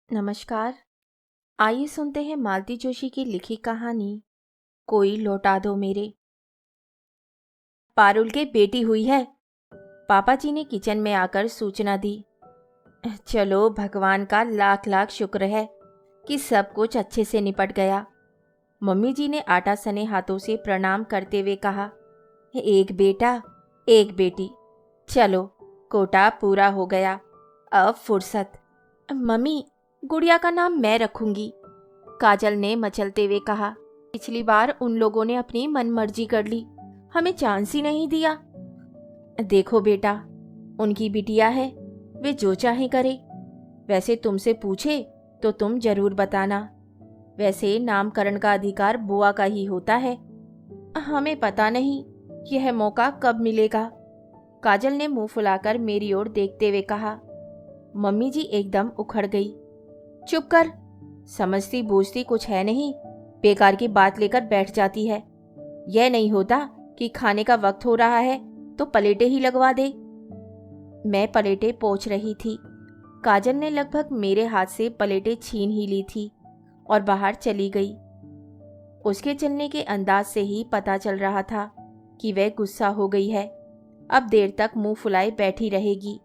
नमस्कार। आइए सुनते हैं मालती जोशी की लिखी कहानी कोई लौटा दो मेरे। पारुल के बेटी हुई है, पापा जी ने किचन में आकर सूचना दी। चलो भगवान का लाख लाख शुक्र है कि सब कुछ अच्छे से निपट गया। मम्मी जी ने आटा सने हाथों से प्रणाम करते हुए कहा, एक बेटा एक बेटी, चलो कोटा पूरा हो गया, अब फुर्सत। मम्मी, गुड़िया का नाम मैं रखूंगी, काजल ने मचलते हुए कहा। पिछली बार उन लोगों ने अपनी मनमर्जी कर ली, हमें चांस ही नहीं दिया। देखो बेटा, उनकी बिटिया है, वे जो चाहे करे। वैसे तुमसे पूछे तो तुम जरूर बताना। वैसे नामकरण का अधिकार बुआ का ही होता है। हमें पता नहीं यह मौका कब मिलेगा, काजल ने मुंह फुलाकर मेरी ओर देखते हुए कहा। मम्मी जी एकदम उखड़ गई। चुप कर, समझती बूझती कुछ है नहीं, बेकार की बात लेकर बैठ जाती है। यह नहीं होता कि खाने का वक्त हो रहा है तो प्लेटें ही लगवा दे। मैं प्लेटें पोंछ रही थी। काजल ने लगभग मेरे हाथ से प्लेटें छीन ही ली थी और बाहर चली गई। उसके चलने के अंदाज से ही पता चल रहा था कि वह गुस्सा हो गई है। अब देर तक मुंह फुलाए बैठी रहेगी।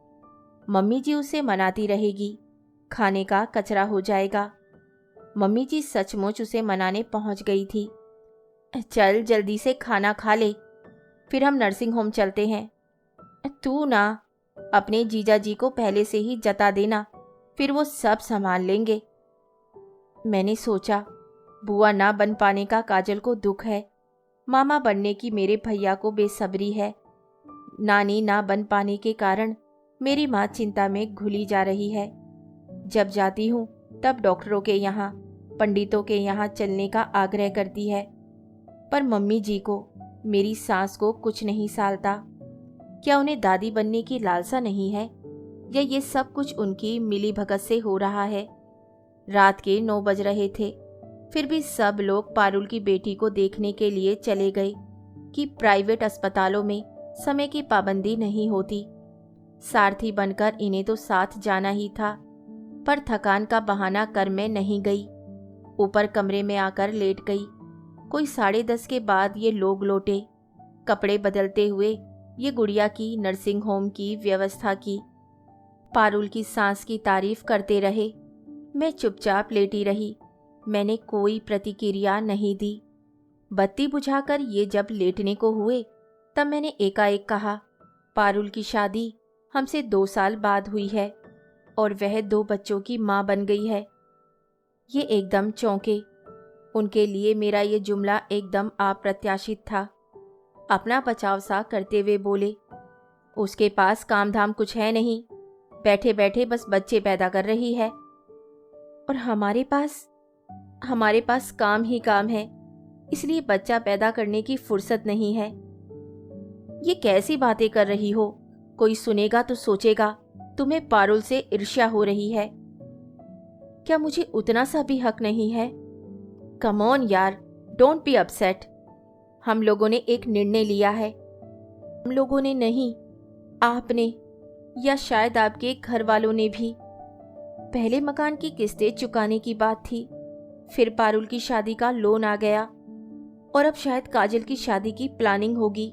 मम्मी जी उसे मनाती रहेगी, खाने का कचरा हो जाएगा। मम्मी जी सचमुच उसे मनाने पहुंच गई थी। चल जल्दी से खाना खा ले, फिर हम नर्सिंग होम चलते हैं। तू ना, अपने जीजा जी को पहले से ही जता देना, फिर वो सब संभाल लेंगे। मैंने सोचा, बुआ ना बन पाने का काजल को दुख है, मामा बनने की मेरे भैया को बेसब्री है, नानी ना बन पाने के कारण मेरी माँ चिंता में घुली जा रही है। जब जाती हूँ तब डॉक्टरों के यहाँ, पंडितों के यहाँ चलने का आग्रह करती है, पर मम्मी जी को, मेरी सास को कुछ नहीं सालता। क्या उन्हें दादी बनने की लालसा नहीं है, या ये सब कुछ उनकी मिली भगत से हो रहा है? रात के 9 बज रहे थे, फिर भी सब लोग पारुल की बेटी को देखने के लिए चले गए कि प्राइवेट अस्पतालों में समय की पाबंदी नहीं होती। सारथी बनकर इन्हें तो साथ जाना ही था, पर थकान का बहाना कर मैं नहीं गई। ऊपर कमरे में आकर लेट गई। कोई 10:30 के बाद ये लोग लौटे। कपड़े बदलते हुए ये गुड़िया की नर्सिंग होम की व्यवस्था की। पारुल की सांस की तारीफ करते रहे। मैं चुपचाप लेटी रही। मैंने कोई प्रतिक्रिया नहीं दी। बत्ती बुझाकर ये जब लेटने को हुए तब मैंने एकाएक कहा, पारुल की शादी हमसे 2 साल बाद हुई है और वह 2 बच्चों की माँ बन गई है। ये एकदम चौंके। उनके लिए मेरा ये जुमला एकदम अप्रत्याशित था। अपना बचाव सा करते हुए बोले, उसके पास काम धाम कुछ है नहीं, बैठे बैठे बस बच्चे पैदा कर रही है। और हमारे पास काम ही काम है, इसलिए बच्चा पैदा करने की फुर्सत नहीं है। ये कैसी बातें कर रही हो? कोई सुनेगा तो सोचेगा तुम्हें पारुल से ईर्ष्या हो रही है। क्या मुझे उतना सा भी हक नहीं है? कम ऑन यार, डोंट बी अपसेट। हम लोगों ने एक निर्णय लिया है। हम लोगों ने नहीं, आपने, या शायद आपके घर वालों ने भी। पहले मकान की किस्तें चुकाने की बात थी, फिर पारुल की शादी का लोन आ गया, और अब शायद काजल की शादी की प्लानिंग होगी।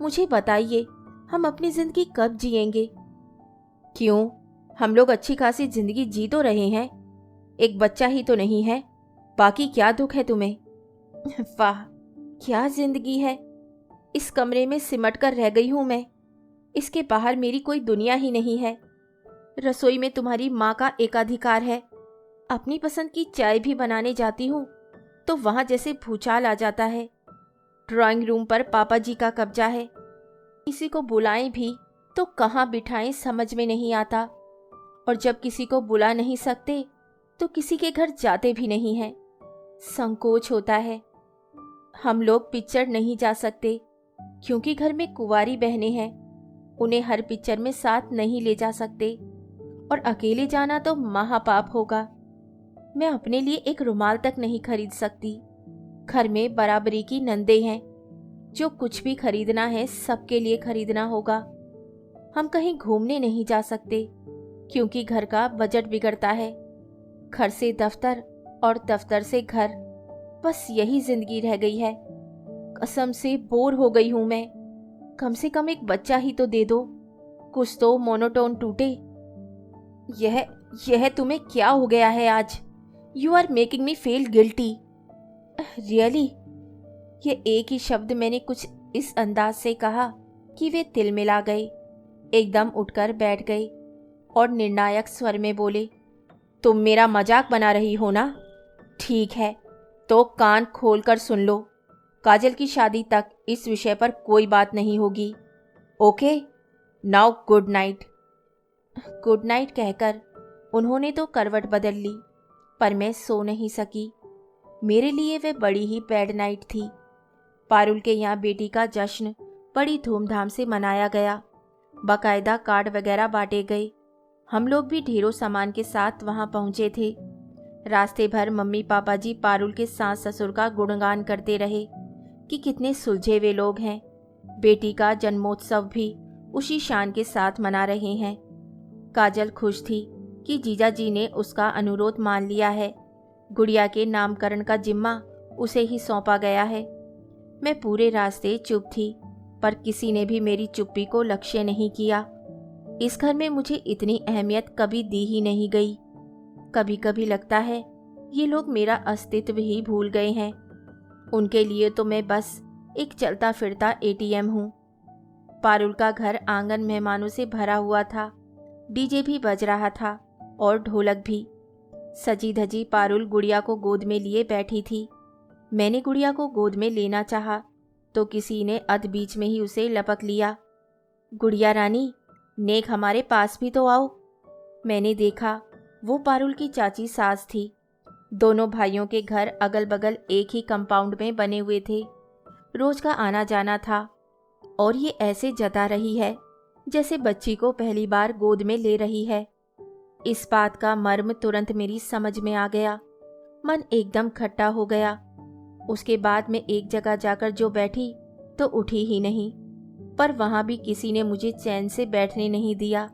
मुझे बताइए, हम अपनी जिंदगी कब जिएंगे? क्यों, हम लोग अच्छी खासी जिंदगी जी तो रहे हैं। एक बच्चा ही तो नहीं है, बाकी क्या दुख है तुम्हें? वाह, क्या जिंदगी है। इस कमरे में सिमट कर रह गई हूं मैं। इसके बाहर मेरी कोई दुनिया ही नहीं है। रसोई में तुम्हारी माँ का एकाधिकार है। अपनी पसंद की चाय भी बनाने जाती हूँ तो वहां जैसे भूचाल आ जाता है। ड्राइंग रूम पर पापा जी का कब्जा है। किसी को बुलाएं भी तो कहाँ बिठाएं समझ में नहीं आता, और जब किसी को बुला नहीं सकते तो किसी के घर जाते भी नहीं हैं। संकोच होता है। हम लोग पिक्चर नहीं जा सकते क्योंकि घर में कुंवारी बहनें हैं, उन्हें हर पिक्चर में साथ नहीं ले जा सकते, और अकेले जाना तो महापाप होगा। मैं अपने लिए एक रुमाल तक नहीं खरीद सकती। घर में बराबरी की नंदे हैं, जो कुछ भी खरीदना है सबके लिए खरीदना होगा। हम कहीं घूमने नहीं जा सकते क्योंकि घर का बजट बिगड़ता है। घर से दफ्तर और दफ्तर से घर, बस यही जिंदगी रह गई है। कसम से बोर हो गई हूं मैं। कम से कम एक बच्चा ही तो दे दो, कुछ तो मोनोटोन टूटे। यह तुम्हें क्या हो गया है आज? You are making me feel guilty. Really? ये एक ही शब्द मैंने कुछ इस अंदाज से कहा कि वे तिल मिला गए, एकदम उठकर बैठ गए और निर्णायक स्वर में बोले, तुम मेरा मजाक बना रही हो ना? ठीक है, तो कान खोलकर सुन लो। काजल की शादी तक इस विषय पर कोई बात नहीं होगी। Okay, now good night. Good night कहकर उन्होंने तो करवट बदल ली, पर मैं सो नहीं सकी। मेरे लिए वे बड़ी ही बैड नाइट थी। पारुल के यहाँ बेटी का जश्न बड़ी धूमधाम से मनाया गया। बाकायदा कार्ड वगैरह बांटे गए। हम लोग भी ढेरों सामान के साथ वहां पहुंचे थे। रास्ते भर मम्मी पापा जी पारुल के सास ससुर का गुणगान करते रहे कि कितने सुलझे वे लोग हैं। बेटी का जन्मोत्सव भी उसी शान के साथ मना रहे हैं। काजल खुश थी कि जीजा जी ने उसका अनुरोध मान लिया है। गुड़िया के नामकरण का जिम्मा उसे ही सौंपा गया है। मैं पूरे रास्ते चुप थी, पर किसी ने भी मेरी चुप्पी को लक्ष्य नहीं किया। इस घर में मुझे इतनी अहमियत कभी दी ही नहीं गई। कभी कभी लगता है ये लोग मेरा अस्तित्व ही भूल गए हैं। उनके लिए तो मैं बस एक चलता फिरता एटीएम हूँ। पारुल का घर आंगन मेहमानों से भरा हुआ था। डीजे भी बज रहा था और ढोलक भी। सजी धजी पारुल गुड़िया को गोद में लिए बैठी थी। मैंने गुड़िया को गोद में लेना चाहा तो किसी ने अध बीच में ही उसे लपक लिया। गुड़िया रानी, नेक हमारे पास भी तो आओ। मैंने देखा वो पारुल की चाची सास थी। दोनों भाइयों के घर अगल बगल एक ही कंपाउंड में बने हुए थे। रोज का आना जाना था और ये ऐसे जता रही है जैसे बच्ची को पहली बार गोद में ले रही है। इस बात का मर्म तुरंत मेरी समझ में आ गया। मन एकदम खट्टा हो गया। उसके बाद मैं एक जगह जाकर जो बैठी तो उठी ही नहीं, पर वहां भी किसी ने मुझे चैन से बैठने नहीं दिया।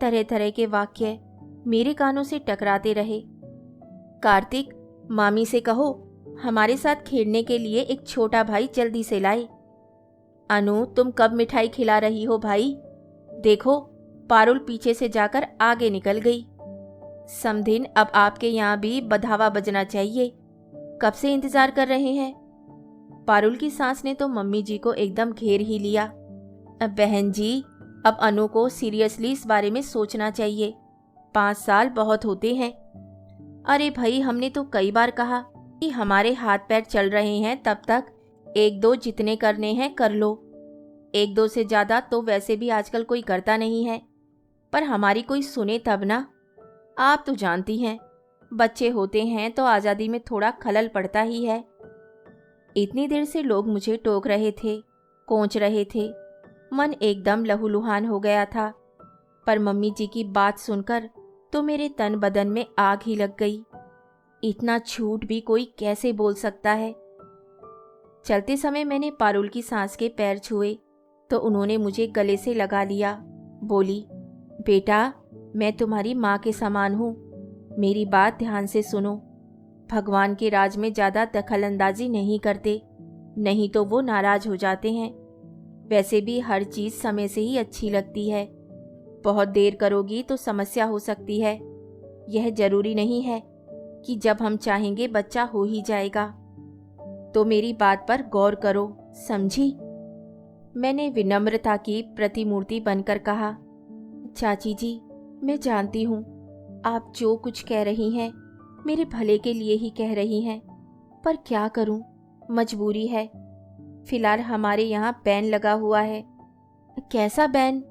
तरह तरह के वाक्य मेरे कानों से टकराते रहे। कार्तिक, मामी से कहो हमारे साथ खेलने के लिए एक छोटा भाई जल्दी से लाए। अनु, तुम कब मिठाई खिला रही हो भाई? देखो, पारुल पीछे से जाकर आगे निकल गई। समधिन, अब आपके यहाँ भी बधावा बजना चाहिए। कब से इंतजार कर रहे हैं? पारुल की सास ने तो मम्मी जी को एकदम घेर ही लिया। अब बहन जी, अब अनु को सीरियसली इस बारे में सोचना चाहिए। 5 साल बहुत होते हैं। अरे भाई, हमने तो कई बार कहा कि हमारे हाथ पैर चल रहे हैं, तब तक 1-2 जितने करने हैं कर लो। 1-2 से ज़्यादा तो वैसे भी आजकल कोई करता नहीं है, पर हमारी कोई सुने तब ना। आप तो जानती हैं, बच्चे होते हैं तो आज़ादी में थोड़ा खलल पड़ता ही है। इतनी देर से लोग मुझे टोक रहे थे, कोंच रहे थे। मन एकदम लहूलुहान हो गया था, पर मम्मी जी की बात सुनकर तो मेरे तन बदन में आग ही लग गई। इतना झूठ भी कोई कैसे बोल सकता है? चलते समय मैंने पारुल की सास के पैर छुए तो उन्होंने मुझे गले से लगा लिया। बोली, बेटा, मैं तुम्हारी माँ के समान हूँ। मेरी बात ध्यान से सुनो। भगवान के राज में ज़्यादा दखलंदाजी नहीं करते, नहीं तो वो नाराज हो जाते हैं। वैसे भी हर चीज़ समय से ही अच्छी लगती है। बहुत देर करोगी तो समस्या हो सकती है। यह जरूरी नहीं है कि जब हम चाहेंगे बच्चा हो ही जाएगा। तो मेरी बात पर गौर करो, समझी? मैंने विनम्रता की प्रतिमूर्ति बनकर कहा, चाची जी, मैं जानती हूँ आप जो कुछ कह रही हैं मेरे भले के लिए ही कह रही हैं, पर क्या करूँ, मजबूरी है। फिलहाल हमारे यहाँ बैन लगा हुआ है। कैसा बैन?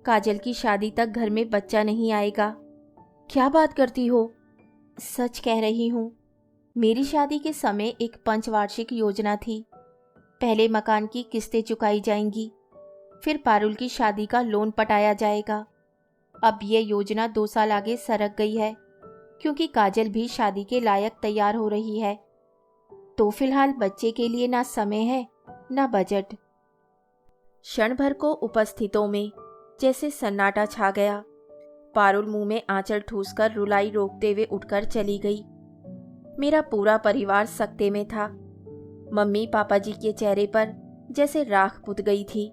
काजल की शादी तक घर में बच्चा नहीं आएगा। क्या बात करती हो? सच कह रही हूँ। मेरी शादी के समय एक पंचवार्षिक योजना थी। पहले मकान की किस्तें चुकाई जाएंगी, फिर पारुल की शादी का लोन पटाया जाएगा। अब यह योजना 2 साल आगे सरक गई है, क्योंकि काजल भी शादी के लायक तैयार हो रही है। तो फिलहाल बच्चे के लिए ना समय है ना बजट। क्षण भर को उपस्थितों में जैसे सन्नाटा छा गया। पारुल मुंह में आंचल ठूसकर रुलाई रोकते हुए उठकर चली गई। मेरा पूरा परिवार सकते में था। मम्मी पापा जी के चेहरे पर जैसे राख पुत गई थी।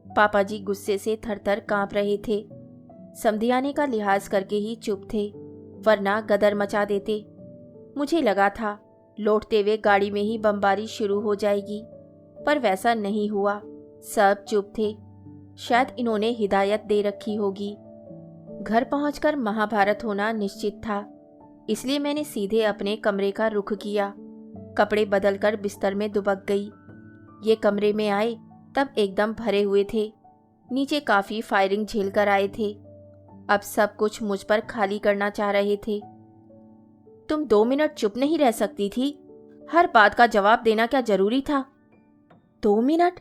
पापा जी गुस्से से थरथर कांप रहे थे। समधियाने का लिहाज करके ही चुप थे, वरना गदर मचा देते। मुझे लगा था लौटते हुए गाड़ी में ही बमबारी शुरू हो जाएगी, पर वैसा नहीं हुआ। सब चुप थे। शायद इन्होंने हिदायत दे रखी होगी। घर पहुंचकर महाभारत होना निश्चित था, इसलिए मैंने सीधे अपने कमरे का रुख किया। कपड़े बदलकर बिस्तर में दुबक गई। ये कमरे में आए तब एकदम भरे हुए थे। नीचे काफ़ी फायरिंग झेल कर आए थे। अब सब कुछ मुझ पर खाली करना चाह रहे थे। तुम 2 मिनट चुप नहीं रह सकती थी? हर बात का जवाब देना क्या जरूरी था? 2 मिनट?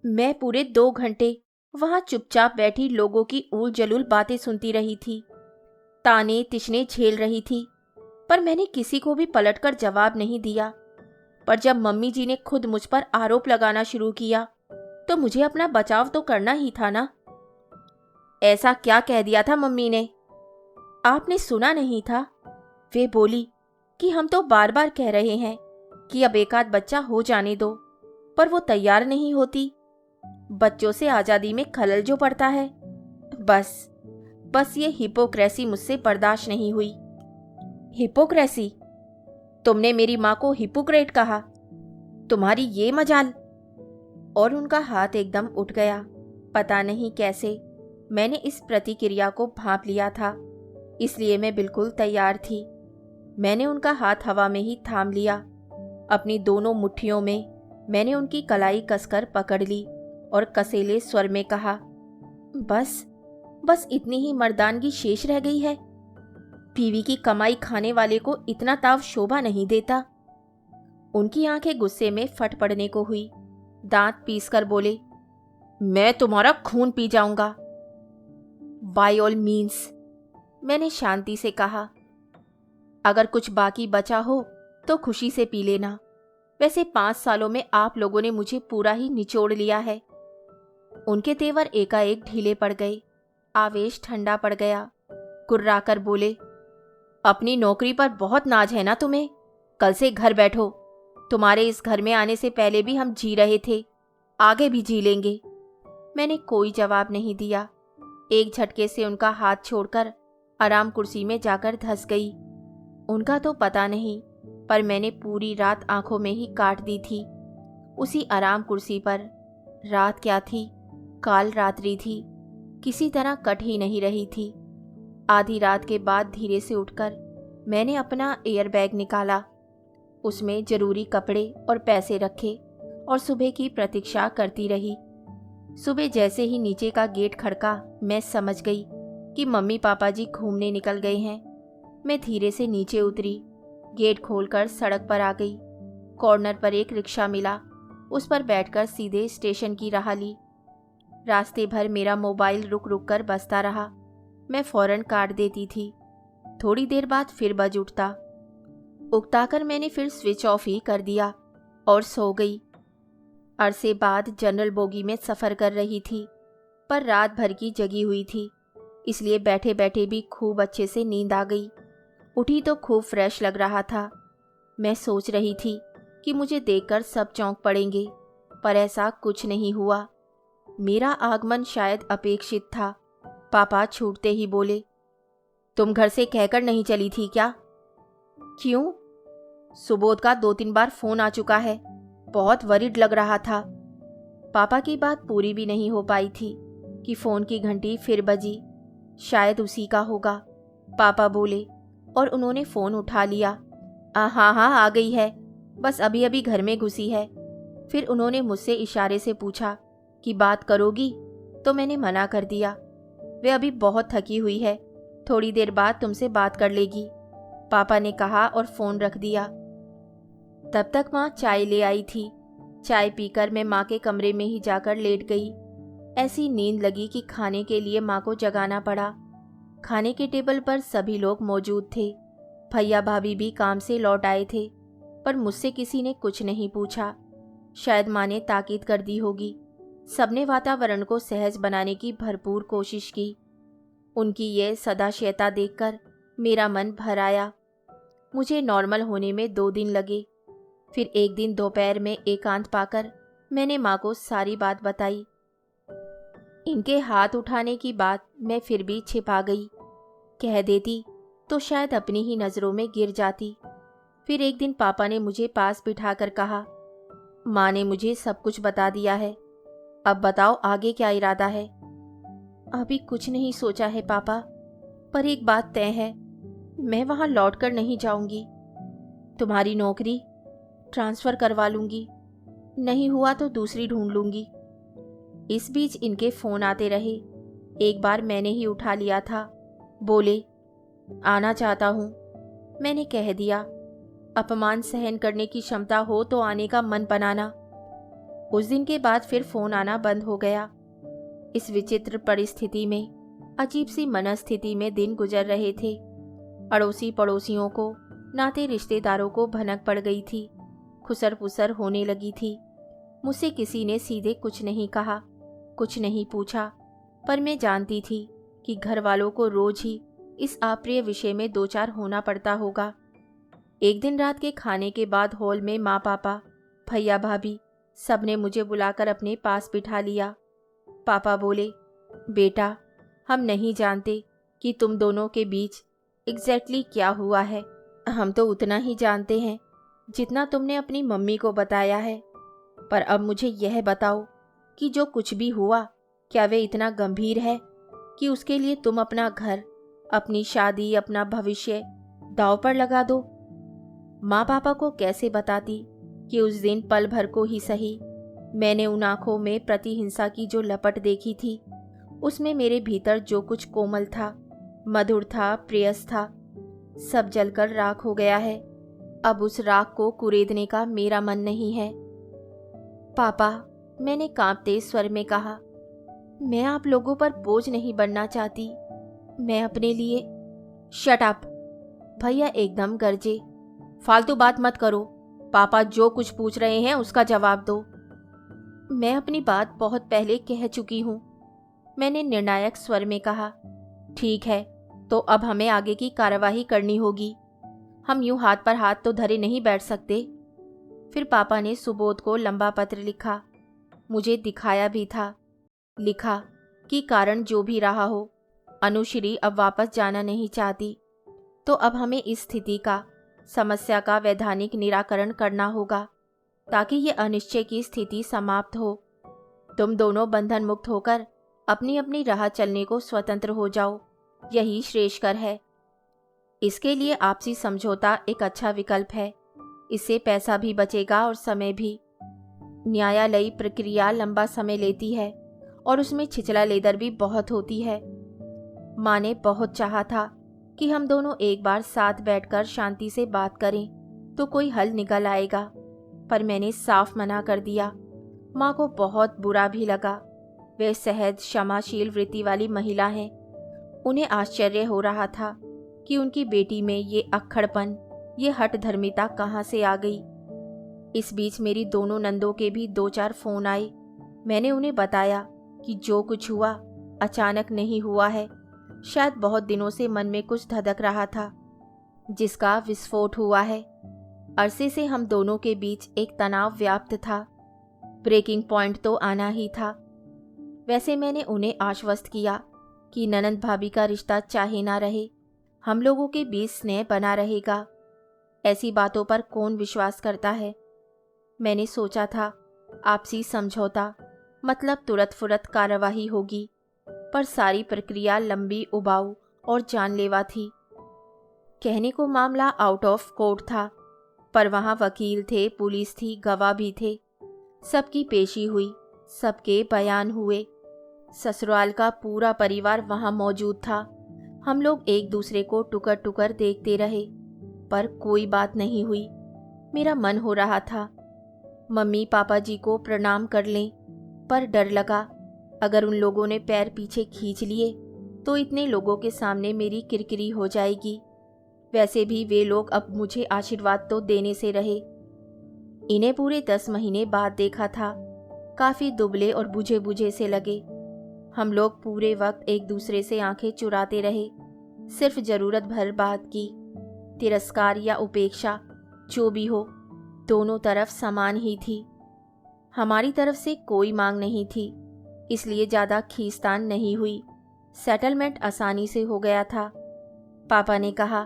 मैं पूरे 2 घंटे वहां चुपचाप बैठी लोगों की ऊल जलूल बातें सुनती रही थी, ताने तिशने झेल रही थी, पर मैंने किसी को भी पलटकर जवाब नहीं दिया। पर जब मम्मी जी ने खुद मुझ पर आरोप लगाना शुरू किया तो मुझे अपना बचाव तो करना ही था ना। ऐसा क्या कह दिया था मम्मी ने? आपने सुना नहीं था? वे बोली कि हम तो बार बार कह रहे हैं कि अब एक आध बच्चा हो जाने दो, पर वो तैयार नहीं होती। बच्चों से आज़ादी में खलल जो पड़ता है। बस ये हिपोक्रेसी मुझसे बर्दाश्त नहीं हुई। हिपोक्रेसी? तुमने मेरी माँ को हिपोक्रेट कहा? तुम्हारी ये मजाल। और उनका हाथ एकदम उठ गया। पता नहीं कैसे मैंने इस प्रतिक्रिया को भांप लिया था, इसलिए मैं बिल्कुल तैयार थी। मैंने उनका हाथ हवा में ही थाम लिया। अपनी दोनों मुट्ठियों में मैंने उनकी कलाई कसकर पकड़ ली और कसेले स्वर में कहा, बस इतनी ही मर्दानगी शेष रह गई है। बीवी की कमाई खाने वाले को इतना ताव शोभा नहीं देता। उनकी आंखें गुस्से में फट पड़ने को हुई। दांत पीसकर बोले, मैं तुम्हारा खून पी जाऊंगा। बाय ऑल मीन्स, मैंने शांति से कहा। अगर कुछ बाकी बचा हो तो खुशी से पी लेना। वैसे 5 सालों में आप लोगों ने मुझे पूरा ही निचोड़ लिया है। उनके तेवर एकाएक ढीले पड़ गए। आवेश ठंडा पड़ गया। कुर्राकर बोले, अपनी नौकरी पर बहुत नाज है ना तुम्हें? कल से घर बैठो। तुम्हारे इस घर में आने से पहले भी हम जी रहे थे, आगे भी जी लेंगे। मैंने कोई जवाब नहीं दिया। एक झटके से उनका हाथ छोड़कर आराम कुर्सी में जाकर धंस गई। उनका तो पता नहीं, पर मैंने पूरी रात आंखों में ही काट दी थी। उसी आराम कुर्सी पर। रात क्या थी? काल रात्रि थी, किसी तरह कट ही नहीं रही थी। आधी रात के बाद धीरे से उठकर मैंने अपना एयरबैग निकाला। उसमें जरूरी कपड़े और पैसे रखे और सुबह की प्रतीक्षा करती रही। सुबह जैसे ही नीचे का गेट खड़का, मैं समझ गई कि मम्मी पापा जी घूमने निकल गए हैं। मैं धीरे से नीचे उतरी, गेट खोलकर सड़क पर आ गई। कॉर्नर पर एक रिक्शा मिला, उस पर बैठकर सीधे स्टेशन की राह ली। रास्ते भर मेरा मोबाइल रुक रुक कर बजता रहा। मैं फौरन काट देती थी। थोड़ी देर बाद फिर बज उठता। उकताकर मैंने फिर स्विच ऑफ ही कर दिया और सो गई। अरसे बाद जनरल बोगी में सफ़र कर रही थी, पर रात भर की जगी हुई थी, इसलिए बैठे बैठे भी खूब अच्छे से नींद आ गई। उठी तो खूब फ्रेश लग रहा था। मैं सोच रही थी कि मुझे देखकर सब चौंक पड़ेंगे, पर ऐसा कुछ नहीं हुआ। मेरा आगमन शायद अपेक्षित था। पापा छूटते ही बोले, तुम घर से कहकर नहीं चली थी क्या? क्यों? सुबोध का 2-3 बार फोन आ चुका है, बहुत वरीड लग रहा था। पापा की बात पूरी भी नहीं हो पाई थी कि फोन की घंटी फिर बजी। शायद उसी का होगा। पापा बोले और उन्होंने फोन उठा लिया। हाँ आ गई है, बस अभी अभी घर में घुसी है। फिर उन्होंने मुझसे इशारे से पूछा कि बात करोगी, तो मैंने मना कर दिया। वे अभी बहुत थकी हुई है, थोड़ी देर बाद तुमसे बात कर लेगी, पापा ने कहा और फ़ोन रख दिया। तब तक माँ चाय ले आई थी। चाय पीकर मैं माँ के कमरे में ही जाकर लेट गई। ऐसी नींद लगी कि खाने के लिए माँ को जगाना पड़ा। खाने के टेबल पर सभी लोग मौजूद थे। भैया भाभी भी काम से लौट आए थे, पर मुझसे किसी ने कुछ नहीं पूछा। शायद माँ ने ताकीद कर दी होगी। सबने वातावरण को सहज बनाने की भरपूर कोशिश की। उनकी ये सदाशयता देखकर मेरा मन भर आया। मुझे नॉर्मल होने में 2 दिन लगे। फिर एक दिन दोपहर में एकांत पाकर मैंने माँ को सारी बात बताई। इनके हाथ उठाने की बात मैं फिर भी छिपा गई। कह देती तो शायद अपनी ही नज़रों में गिर जाती। फिर एक दिन पापा ने मुझे पास बिठाकर कहा, माँ ने मुझे सब कुछ बता दिया है, अब बताओ आगे क्या इरादा है। अभी कुछ नहीं सोचा है पापा, पर एक बात तय है, मैं वहाँ लौट कर नहीं जाऊंगी। तुम्हारी नौकरी ट्रांसफ़र करवा लूंगी, नहीं हुआ तो दूसरी ढूंढ लूंगी। इस बीच इनके फ़ोन आते रहे। एक बार मैंने ही उठा लिया था। बोले, आना चाहता हूँ। मैंने कह दिया, अपमान सहन करने की क्षमता हो तो आने का मन बनाना। उस दिन के बाद फिर फ़ोन आना बंद हो गया। इस विचित्र परिस्थिति में, अजीब सी मनस्थिति में दिन गुजर रहे थे। अड़ोसी पड़ोसियों को, नाते रिश्तेदारों को भनक पड़ गई थी। खुसर पुसर होने लगी थी। मुझसे किसी ने सीधे कुछ नहीं कहा, कुछ नहीं पूछा, पर मैं जानती थी कि घर वालों को रोज ही इस अप्रिय विषय में 2-4 होना पड़ता होगा। एक दिन रात के खाने के बाद हॉल में माँ पापा, भैया भाभी सबने मुझे बुलाकर अपने पास बिठा लिया। पापा बोले, बेटा, हम नहीं जानते कि तुम दोनों के बीच एग्जैक्टली क्या हुआ है। हम तो उतना ही जानते हैं जितना तुमने अपनी मम्मी को बताया है। पर अब मुझे यह बताओ कि जो कुछ भी हुआ, क्या वे इतना गंभीर है कि उसके लिए तुम अपना घर, अपनी शादी, अपना भविष्य दांव पर लगा दो। माँ पापा को कैसे बताती कि उस दिन पल भर को ही सही, मैंने उन आंखों में प्रतिहिंसा की जो लपट देखी थी, उसमें मेरे भीतर जो कुछ कोमल था, मधुर था, प्रेयस था, सब जलकर राख हो गया है। अब उस राख को कुरेदने का मेरा मन नहीं है। पापा, मैंने कांपते स्वर में कहा, मैं आप लोगों पर बोझ नहीं बनना चाहती। मैं अपने लिए। Shut up! भैया एकदम गरजे, फालतू बात मत करो। पापा जो कुछ पूछ रहे हैं उसका जवाब दो। मैं अपनी बात बहुत पहले कह चुकी हूँ, मैंने निर्णायक स्वर में कहा। ठीक है, तो अब हमें आगे की कार्यवाही करनी होगी। हम यूं हाथ पर हाथ तो धरे नहीं बैठ सकते। फिर पापा ने सुबोध को लंबा पत्र लिखा, मुझे दिखाया भी था। लिखा कि कारण जो भी रहा हो, अनुश्री अब वापस जाना नहीं चाहती, तो अब हमें इस स्थिति का, समस्या का वैधानिक निराकरण करना होगा ताकि ये अनिश्चय की स्थिति समाप्त हो। तुम दोनों बंधन मुक्त होकर अपनी अपनी राह चलने को स्वतंत्र हो जाओ, यही श्रेयस्कर है। इसके लिए आपसी समझौता एक अच्छा विकल्प है। इससे पैसा भी बचेगा और समय भी। न्यायालयी प्रक्रिया लंबा समय लेती है और उसमें छिछला लेदर भी बहुत होती है। माँ ने बहुत चाहा था कि हम दोनों एक बार साथ बैठकर शांति से बात करें तो कोई हल निकल आएगा, पर मैंने साफ मना कर दिया। माँ को बहुत बुरा भी लगा। वे सहज क्षमाशील वृत्ति वाली महिला हैं। उन्हें आश्चर्य हो रहा था कि उनकी बेटी में ये अक्खड़पन, ये हठधर्मिता कहाँ से आ गई। इस बीच मेरी दोनों नंदों के भी 2-4 फोन आए। मैंने उन्हें बताया कि जो कुछ हुआ अचानक नहीं हुआ है, शायद बहुत दिनों से मन में कुछ धधक रहा था, जिसका विस्फोट हुआ है। अरसे से हम दोनों के बीच एक तनाव व्याप्त था। ब्रेकिंग पॉइंट तो आना ही था। वैसे मैंने उन्हें आश्वस्त किया कि ननंद भाभी का रिश्ता चाहे ना रहे, हम लोगों के बीच स्नेह बना रहेगा। ऐसी बातों पर कौन विश्वास करता है। मैंने सोचा था आपसी समझौता मतलब तुरंत फुरत कार्यवाही होगी, पर सारी प्रक्रिया लंबी, उबाऊ और जानलेवा थी। कहने को मामला आउट ऑफ कोर्ट था, पर वहाँ वकील थे, पुलिस थी, गवाह भी थे। सबकी पेशी हुई, सबके बयान हुए। ससुराल का पूरा परिवार वहाँ मौजूद था। हम लोग एक दूसरे को टुकर टुकर देखते रहे, पर कोई बात नहीं हुई। मेरा मन हो रहा था मम्मी पापा जी को प्रणाम कर लें, पर डर लगा अगर उन लोगों ने पैर पीछे खींच लिए तो इतने लोगों के सामने मेरी किरकिरी हो जाएगी। वैसे भी वे लोग अब मुझे आशीर्वाद तो देने से रहे। इन्हें पूरे 10 महीने बाद देखा था। काफ़ी दुबले और बुझे बुझे से लगे। हम लोग पूरे वक्त एक दूसरे से आंखें चुराते रहे। सिर्फ ज़रूरत भर बात की। तिरस्कार या उपेक्षा जो भी हो, दोनों तरफ समान ही थी। हमारी तरफ से कोई मांग नहीं थी, इसलिए ज़्यादा खींचतान नहीं हुई। सेटलमेंट आसानी से हो गया था। पापा ने कहा,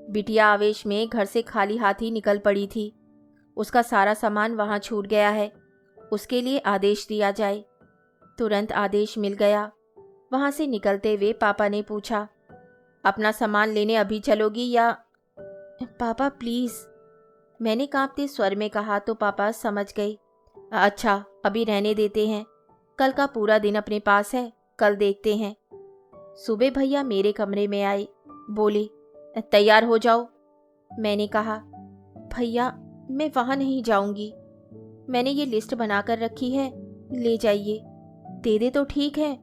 बिटिया आवेश में घर से खाली हाथ ही निकल पड़ी थी। उसका सारा सामान वहाँ छूट गया है, उसके लिए आदेश दिया जाए। तुरंत आदेश मिल गया। वहाँ से निकलते हुए पापा ने पूछा, अपना सामान लेने अभी चलोगी या? पापा प्लीज़, मैंने कांपते स्वर में कहा तो पापा समझ गए। अच्छा, अभी रहने देते हैं, कल का पूरा दिन अपने पास है, कल देखते हैं। सुबह भैया मेरे कमरे में आए, बोले, तैयार हो जाओ। मैंने कहा, भैया मैं वहाँ नहीं जाऊंगी, मैंने ये लिस्ट बनाकर रखी है, ले जाइए। दे दे तो ठीक है,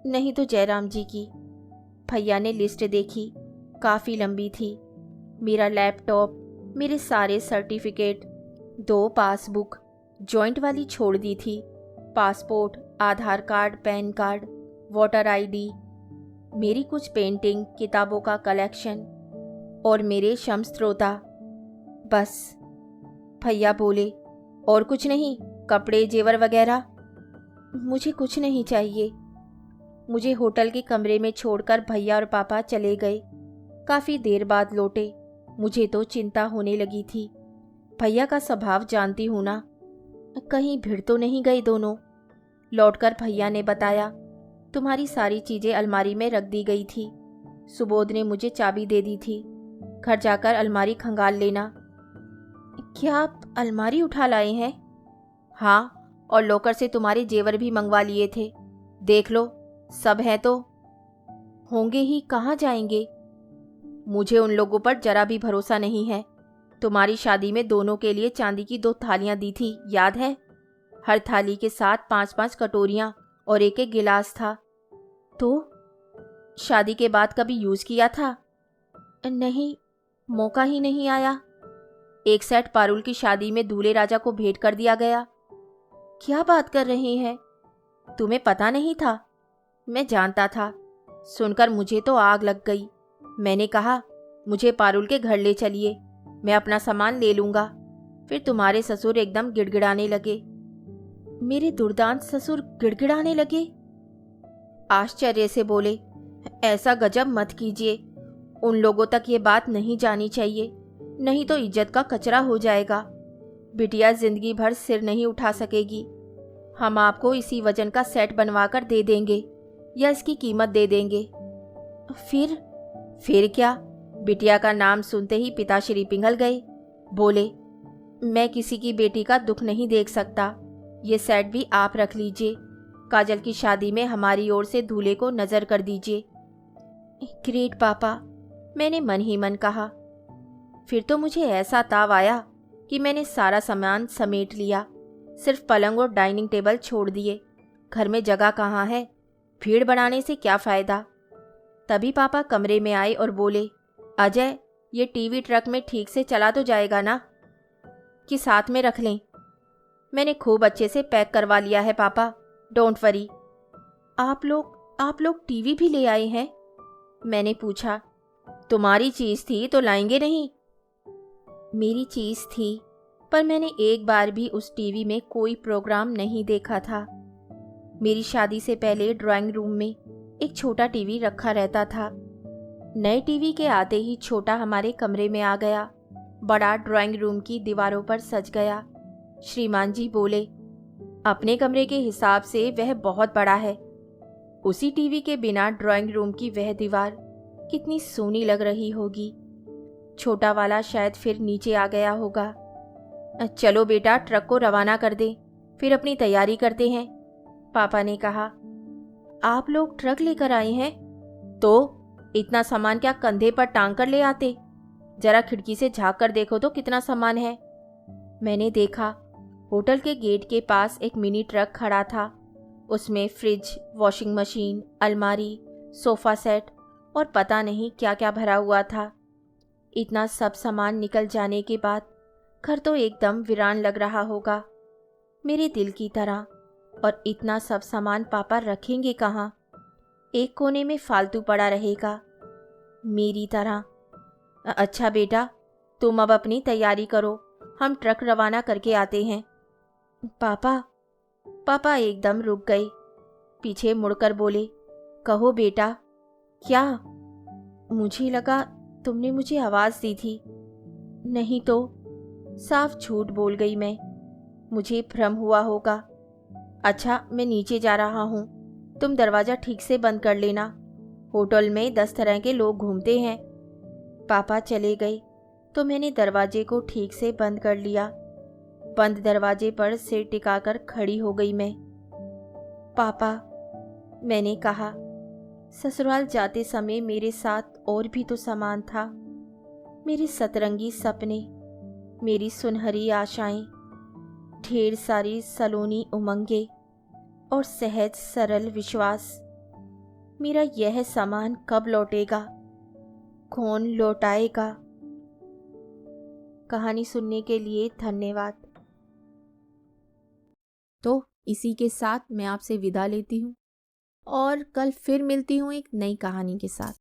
नहीं तो जयराम जी की। भैया ने लिस्ट देखी, काफ़ी लंबी थी। मेरा लैपटॉप, मेरे सारे सर्टिफिकेट, 2 पासबुक, जॉइंट वाली छोड़ दी थी, passport, Aadhaar card, PAN card, voter ID, मेरी कुछ पेंटिंग, किताबों का कलेक्शन और मेरे शमस्त्रोता। बस। भैया बोले, और कुछ नहीं? कपड़े, जेवर वगैरह? मुझे कुछ नहीं चाहिए। मुझे होटल के कमरे में छोड़कर भैया और पापा चले गए। काफ़ी देर बाद लौटे। मुझे तो चिंता होने लगी थी। भैया का स्वभाव जानती हूँ ना, कहीं भिड़ तो नहीं गए दोनों। लौटकर भैया ने बताया, तुम्हारी सारी चीज़ें अलमारी में रख दी गई थी। सुबोध ने मुझे चाबी दे दी थी, घर जाकर अलमारी खंगाल लेना। क्या आप अलमारी उठा लाए हैं? हाँ, और लॉकर से तुम्हारे जेवर भी मंगवा लिए थे। देख लो, सब है तो। होंगे ही, कहाँ जाएंगे? मुझे उन लोगों पर जरा भी भरोसा नहीं है। तुम्हारी शादी में दोनों के लिए चांदी की 2 थालियां दी थी, याद है? हर थाली के साथ 5-5 कटोरियां और एक एक गिलास था। तो शादी के बाद कभी यूज़ किया था? नहीं, मौका ही नहीं आया। एक सेट पारुल की शादी में दूल्हे राजा को भेंट कर दिया गया। क्या बात कर रहे हैं? तुम्हें पता नहीं था? मैं जानता था। सुनकर मुझे तो आग लग गई। मैंने कहा, मुझे पारुल के घर ले चलिए, मैं अपना सामान ले लूँगा। फिर तुम्हारे ससुर एकदम गिड़गिड़ाने लगे। मेरे दुर्दांत ससुर गिड़गिड़ाने लगे? आश्चर्य से बोले, ऐसा गजब मत कीजिए। उन लोगों तक ये बात नहीं जानी चाहिए, नहीं तो इज्जत का कचरा हो जाएगा। बिटिया जिंदगी भर सिर नहीं उठा सकेगी। हम आपको इसी वजन का सेट बनवा कर दे देंगे या इसकी कीमत दे देंगे। फिर क्या? बिटिया का नाम सुनते ही पिताश्री पिघल गए। बोले, मैं किसी की बेटी का दुख नहीं देख सकता। ये सेट भी आप रख लीजिए। काजल की शादी में हमारी ओर से दूल्हे को नज़र कर दीजिए। ग्रेट पापा, मैंने मन ही मन कहा। फिर तो मुझे ऐसा ताव आया कि मैंने सारा सामान समेट लिया, सिर्फ पलंग और डाइनिंग टेबल छोड़ दिए। घर में जगह कहाँ है, भीड़ बढ़ाने से क्या फ़ायदा। तभी पापा कमरे में आए और बोले, अजय, ये टीवी ट्रक में ठीक से चला तो जाएगा ना, कि साथ में रख लें? मैंने खूब अच्छे से पैक करवा लिया है पापा, डोंट वरी। आप लोग टीवी भी ले आए हैं? मैंने पूछा। तुम्हारी चीज़ थी तो लाएंगे नहीं? मेरी चीज़ थी, पर मैंने एक बार भी उस टीवी में कोई प्रोग्राम नहीं देखा था। मेरी शादी से पहले ड्राइंग रूम में एक छोटा टीवी रखा रहता था। नए टीवी के आते ही छोटा हमारे कमरे में आ गया, बड़ा ड्राइंग रूम की दीवारों पर सज गया। श्रीमान जी बोले, अपने कमरे के हिसाब से वह बहुत बड़ा है। उसी टीवी के बिना ड्राइंग रूम की वह दीवार कितनी सोनी लग रही होगी। छोटा वाला शायद फिर नीचे आ गया होगा। चलो बेटा, ट्रक को रवाना कर दें, फिर अपनी तैयारी करते हैं, पापा ने कहा। आप लोग ट्रक लेकर आए हैं? तो इतना सामान क्या कंधे पर टांग कर ले आते? जरा खिड़की से झांक कर देखो तो कितना सामान है। मैंने देखा, होटल के गेट के पास एक मिनी ट्रक खड़ा था। उसमें फ्रिज, वॉशिंग मशीन, अलमारी, सोफ़ा सेट और पता नहीं क्या क्या भरा हुआ था। इतना सब सामान निकल जाने के बाद घर तो एकदम वीरान लग रहा होगा, मेरे दिल की तरह। और इतना सब सामान पापा रखेंगे कहाँ? एक कोने में फालतू पड़ा रहेगा, मेरी तरह। अच्छा बेटा, तुम अब अपनी तैयारी करो, हम ट्रक रवाना करके आते हैं। पापा पापा एकदम रुक गए, पीछे मुड़कर बोले, कहो बेटा। क्या? मुझे लगा तुमने मुझे आवाज़ दी थी। नहीं तो। साफ झूठ बोल गई मैं, मुझे भ्रम हुआ होगा। अच्छा, मैं नीचे जा रहा हूँ, तुम दरवाज़ा ठीक से बंद कर लेना, होटल में 10 तरह के लोग घूमते हैं। पापा चले गए तो मैंने दरवाजे को ठीक से बंद कर लिया। बंद दरवाजे पर सिर टिकाकर खड़ी हो गई मैं। पापा, मैंने कहा, ससुराल जाते समय मेरे साथ और भी तो सामान था। मेरे सतरंगी सपने, मेरी सुनहरी आशाएं, ढेर सारी सलोनी उमंगे और सहज सरल विश्वास। मेरा यह सामान कब लौटेगा? कौन लौटाएगा? कहानी सुनने के लिए धन्यवाद। तो इसी के साथ मैं आपसे विदा लेती हूँ और कल फिर मिलती हूँ एक नई कहानी के साथ।